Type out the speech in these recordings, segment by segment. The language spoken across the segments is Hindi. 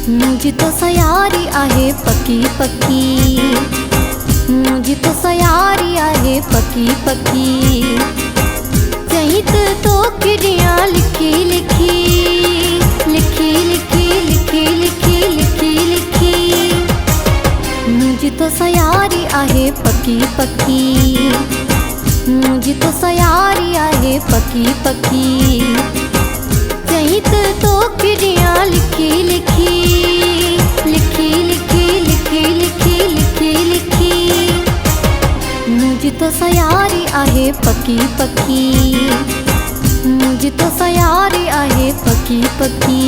मुझी तो सयारी आहे पकी पकी, मुझी तो सयारी आहे पकी पकी। चहित तो किड़ियाँ लिखी लिखी लिखी लिखी लिखी लिखी लिखी लिखी। मुझी तो सयारी आहे पकी पकी, मुझी तो सयारी आहे पकी पकी। चहित तो किड़ियाँ लिखी लिखी लिखी लिखी लिखी लिखी लिखी लिखी। मुझी तो सयारी आहे पकी पकी, मुझी तो सयारी आहे पकी पकी।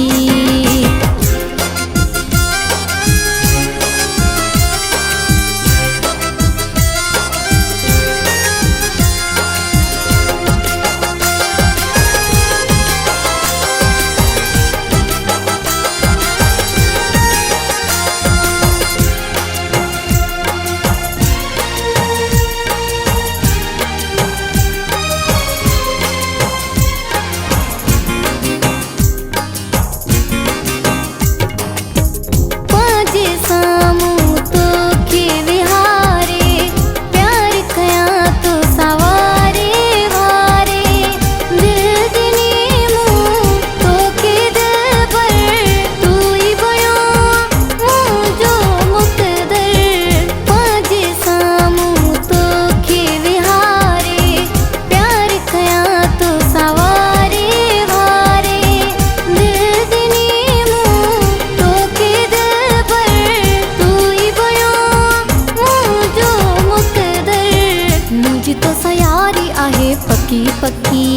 पकी पकी,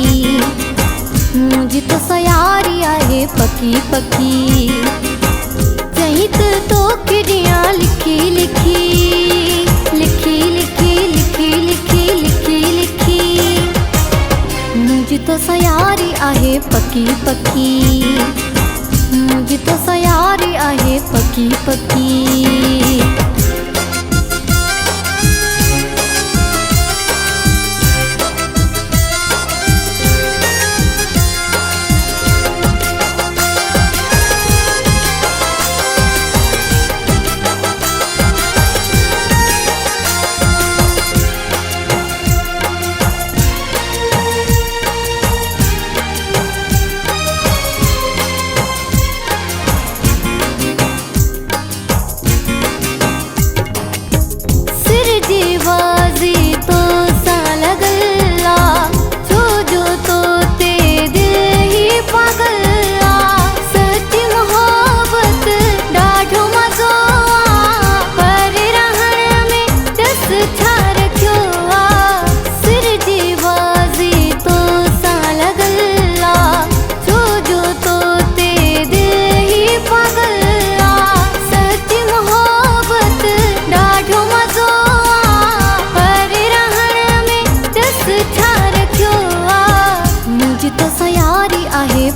मुझी तो सयारी आहे पकी पकी। चहित तो किड़ियाँ लिखी लिखी लिखी लिखी लिखी लिखी लिखी लिखी। मुझी तो सयारी आहे पकी पकी, मुझी तो सयारी आहे पकी पकी।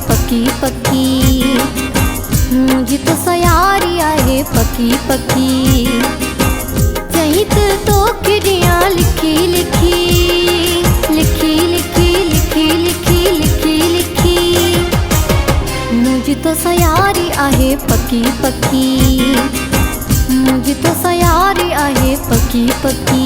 पकी पकी, मुझी तो सयारी आहे पकी पकी। चहित तो किड़ियाँ लिखी लिखी लिखी लिखी लिखी लिखी लिखी लिखी। मुझी तो सयारी आहे पकी पकी, मुझी तो सयारी आहे पकी पकी।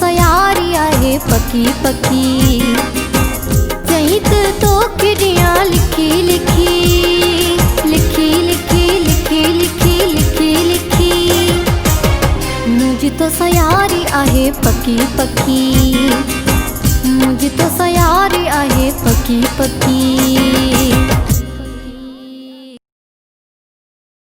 सयारी आहे पकी पकी। चहित तो किडियां लिखी लिखी लिखी लिखी लिखी लिखी लिखी लिखी। मुझी तो सयारी आहे पकी पकी। मुझी तो सयारी आहे पकी पकी।